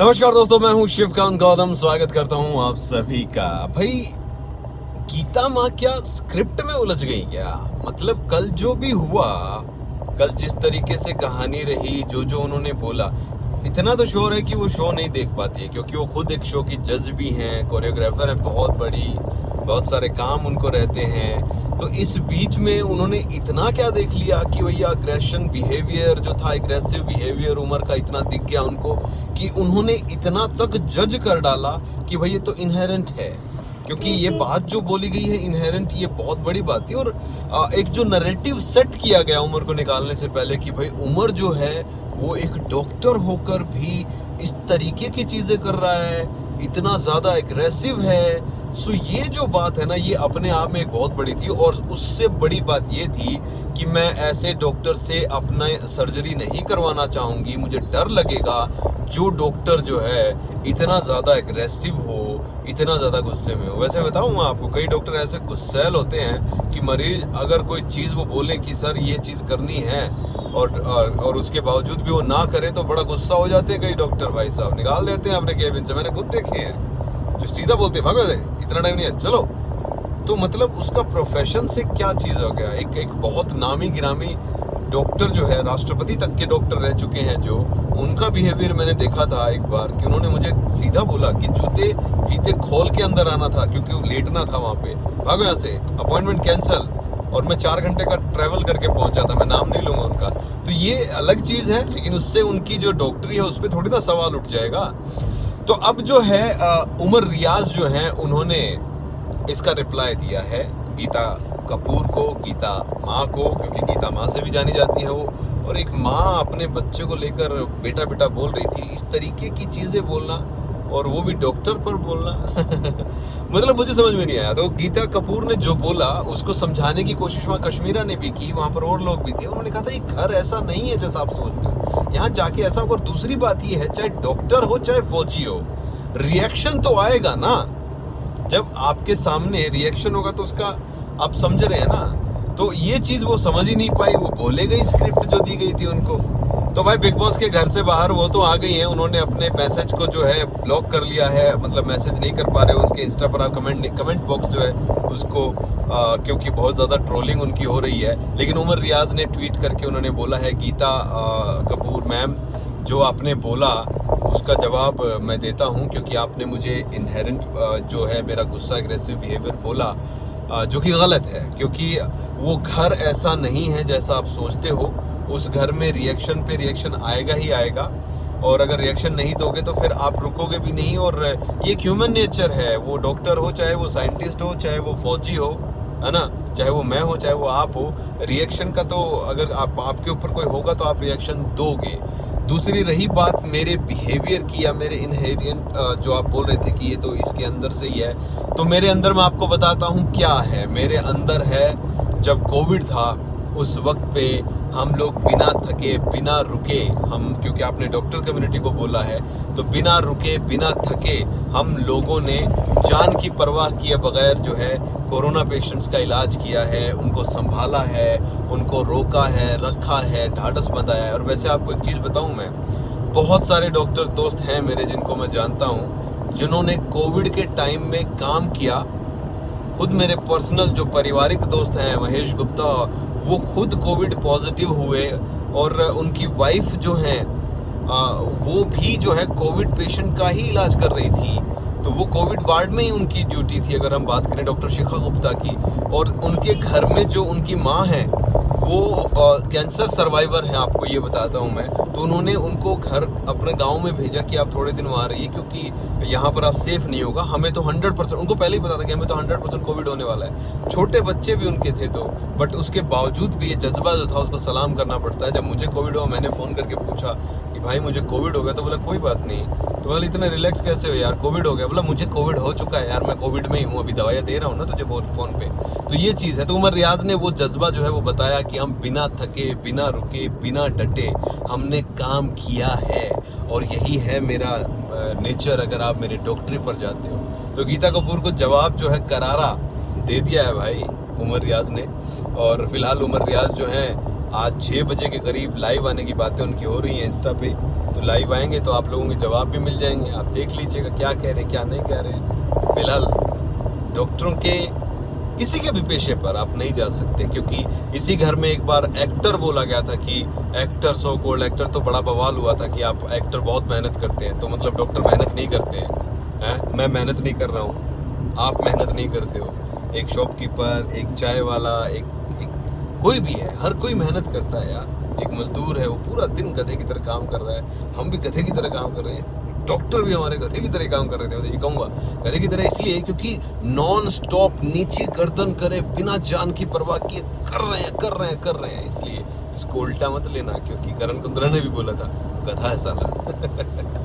नमस्कार दोस्तों, मैं हूं शिवकांत गौतम। स्वागत करता हूं आप सभी का। भाई, गीता माँ क्या स्क्रिप्ट में उलझ गई क्या? मतलब कल जो भी हुआ, कल जिस तरीके से कहानी रही, जो जो उन्होंने बोला, इतना तो श्योर है कि वो शो नहीं देख पाती है, क्योंकि वो खुद एक शो की जज भी हैं, कोरियोग्राफर है बहुत बड़ी, बहुत सारे काम उनको रहते हैं। तो इस बीच में उन्होंने इतना क्या देख लिया कि भैया अग्रेशन बिहेवियर जो था, एग्रेसिव बिहेवियर उमर का इतना दिख गया उनको कि उन्होंने इतना तक जज कर डाला कि भाई ये तो इनहेरेंट है। क्योंकि ये बात जो बोली गई है इनहेरेंट, ये बहुत बड़ी बात थी। और एक जो नैरेटिव सेट किया गया उमर को निकालने से पहले कि भाई उमर जो है वो एक डॉक्टर होकर भी इस तरीके की चीजें कर रहा है, इतना ज्यादा एग्रेसिव है। सो ये जो बात है ना, ये अपने आप में एक बहुत बड़ी थी। और उससे बड़ी बात ये थी कि मैं ऐसे डॉक्टर से अपना सर्जरी नहीं करवाना चाहूंगी। मुझे डर लगेगा जो डॉक्टर जो है इतना ज़्यादा एग्रेसिव हो, इतना ज़्यादा गुस्से में हो। वैसे बताऊँ मैं आपको, कई डॉक्टर ऐसे गुस्सैल होते हैं कि मरीज अगर कोई चीज़ वो बोले कि सर ये चीज़ करनी है और उसके बावजूद भी वो ना करे तो बड़ा गुस्सा हो जाते हैं कई डॉक्टर। भाई साहब निकाल देते हैं अपने केबिन से, मैंने खुद देखे हैं जो सीधा बोलते हैं भागो से, इतना टाइम नहीं है चलो। तो मतलब उसका प्रोफेशन से क्या चीज़ हो गया। एक बहुत नामी गिरामी डॉक्टर जो है, राष्ट्रपति तक के डॉक्टर रह चुके हैं, जो उनका बिहेवियर मैंने देखा था एक बार कि उन्होंने मुझे सीधा बोला कि जूते फीते खोल के अंदर आना था क्योंकि वो लेटना था वहाँ पे, भागो यहाँ से, अपॉइंटमेंट कैंसिल। और मैं 4 घंटे का ट्रैवल करके पहुंचा था, मैं नाम नहीं लूंगा उनका। तो ये अलग चीज़ है, लेकिन उससे उनकी जो डॉक्टरी है उस पर थोड़ी ना सवाल उठ जाएगा। तो अब जो है उमर रियाज जो है, उन्होंने इसका रिप्लाई दिया है गीता कपूर को, गीता माँ को, क्योंकि गीता माँ से भी जानी जाती है वो। और एक माँ अपने बच्चे को लेकर बेटा बेटा बोल रही थी, इस तरीके की चीज़ें बोलना, और वो भी डॉक्टर पर बोलना मतलब मुझे समझ में नहीं आया। तो गीता कपूर ने जो बोला उसको समझाने की कोशिश वहाँ कश्मीरा ने भी की, वहाँ पर और लोग भी थे। उन्होंने कहा था ये घर ऐसा नहीं है जैसा आप सोचते हो, यहाँ जाके ऐसा होगा। और दूसरी बात ये है, चाहे डॉक्टर हो चाहे फौजी हो, रिएक्शन तो आएगा ना। जब आपके सामने रिएक्शन होगा तो उसका आप समझ रहे हैं ना। तो ये चीज़ वो समझ ही नहीं पाई, वो बोले गई स्क्रिप्ट जो दी गई थी उनको। तो भाई बिग बॉस के घर से बाहर वो तो आ गई हैं, उन्होंने अपने मैसेज को जो है ब्लॉक कर लिया है, मतलब मैसेज नहीं कर पा रहे उसके इंस्टा पर। आप कमेंट बॉक्स जो है उसको क्योंकि बहुत ज़्यादा ट्रोलिंग उनकी हो रही है। लेकिन उमर रियाज ने ट्वीट करके उन्होंने बोला है, गीता कपूर मैम जो आपने बोला उसका जवाब मैं देता हूं, क्योंकि आपने मुझे इनहेरेंट जो है मेरा गुस्सा, एग्रेसिव बिहेवियर बोला, जो कि गलत है। क्योंकि वो घर ऐसा नहीं है जैसा आप सोचते हो। उस घर में रिएक्शन पे रिएक्शन आएगा ही आएगा, और अगर रिएक्शन नहीं दोगे तो फिर आप रुकोगे भी नहीं। और ये ह्यूमन नेचर है, वो डॉक्टर हो, चाहे वो साइंटिस्ट हो, चाहे वो फौजी हो, है ना, चाहे वो मैं हो, चाहे वो आप हो। रिएक्शन का तो अगर आपके ऊपर कोई होगा तो आप रिएक्शन दोगे। दूसरी रही बात मेरे बिहेवियर की या मेरे इनहेरिएंट, जो आप बोल रहे थे कि ये तो इसके अंदर से ही है, तो मेरे अंदर मैं आपको बताता हूँ क्या है। मेरे अंदर है, जब कोविड था उस वक्त पे हम लोग बिना थके बिना रुके, हम क्योंकि आपने डॉक्टर कम्युनिटी को बोला है, तो बिना रुके बिना थके हम लोगों ने जान की परवाह किए बगैर जो है कोरोना पेशेंट्स का इलाज किया है, उनको संभाला है, उनको रोका है, रखा है, ढाढ़स बंधाया है। और वैसे आपको एक चीज़ बताऊं, मैं बहुत सारे डॉक्टर दोस्त हैं मेरे जिनको मैं जानता हूं जिन्होंने कोविड के टाइम में काम किया। खुद मेरे पर्सनल जो पारिवारिक दोस्त हैं, महेश गुप्ता, वो खुद कोविड पॉजिटिव हुए, और उनकी वाइफ जो हैं वो भी जो है कोविड पेशेंट का ही इलाज कर रही थी। तो वो कोविड वार्ड में ही उनकी ड्यूटी थी, अगर हम बात करें डॉक्टर शिखा गुप्ता की। और उनके घर में जो उनकी माँ है वो कैंसर सर्वाइवर हैं, आपको ये बताता हूँ मैं। तो उन्होंने उनको घर अपने गांव में भेजा कि आप थोड़े दिन वहाँ रहिए, क्योंकि यहाँ पर आप सेफ नहीं होगा। हमें तो 100%, उनको पहले ही पता था कि हमें तो 100% कोविड होने वाला है। छोटे बच्चे भी उनके थे, तो बट उसके बावजूद भी ये जज्बा जो था उसको सलाम करना पड़ता है। जब मुझे कोविड हुआ, मैंने फ़ोन करके पूछा कि भाई मुझे कोविड हो गया, तो बोला कोई बात नहीं। तो बोला इतना रिलैक्स कैसे हो यार, कोविड हो गया? बोला मुझे कोविड हो चुका है यार, मैं कोविड में ही हूँ, अभी दवाइयाँ दे रहा हूँ ना तुझे फ़ोन पे। तो ये चीज़ है। तो उमर रियाज ने वो जज्बा जो है वो बताया कि हम बिना थके बिना रुके बिना डटे हमने काम किया है, और यही है मेरा नेचर। अगर आप मेरे डॉक्टरी पर जाते हो तो गीता कपूर को जवाब जो है करारा दे दिया है भाई उमर रियाज ने। और फिलहाल उमर रियाज जो हैं आज 6 बजे के करीब लाइव आने की बातें उनकी हो रही हैं इंस्टा पे। तो लाइव आएंगे तो आप लोगों के जवाब भी मिल जाएंगे, आप देख लीजिएगा क्या कह रहे हैं क्या नहीं कह रहे हैं। फिलहाल डॉक्टरों के किसी के भी पेशे पर आप नहीं जा सकते, क्योंकि इसी घर में एक बार एक्टर बोला गया था कि एक्टर, सो कॉल्ड एक्टर, तो बड़ा बवाल हुआ था कि आप एक्टर बहुत मेहनत करते हैं, तो मतलब डॉक्टर मेहनत नहीं करते हैं। मैं मेहनत नहीं कर रहा हूँ, आप मेहनत नहीं करते हो। एक शॉपकीपर, एक चाय वाला, एक कोई भी है, हर कोई मेहनत करता है यार। एक मजदूर है, वो पूरा दिन गधे की तरह काम कर रहा है, हम भी गधे की तरह काम कर रहे हैं, डॉक्टर भी हमारे गधे की तरह काम कर रहे थे। मैं ये कहूँगा गधे की तरह इसलिए क्योंकि नॉन स्टॉप नीचे गर्दन करे, बिना जान की परवाह किए कर रहे हैं। इसलिए इसको उल्टा मत लेना, क्योंकि करण कुंद्रा ने भी बोला था गधा है साला।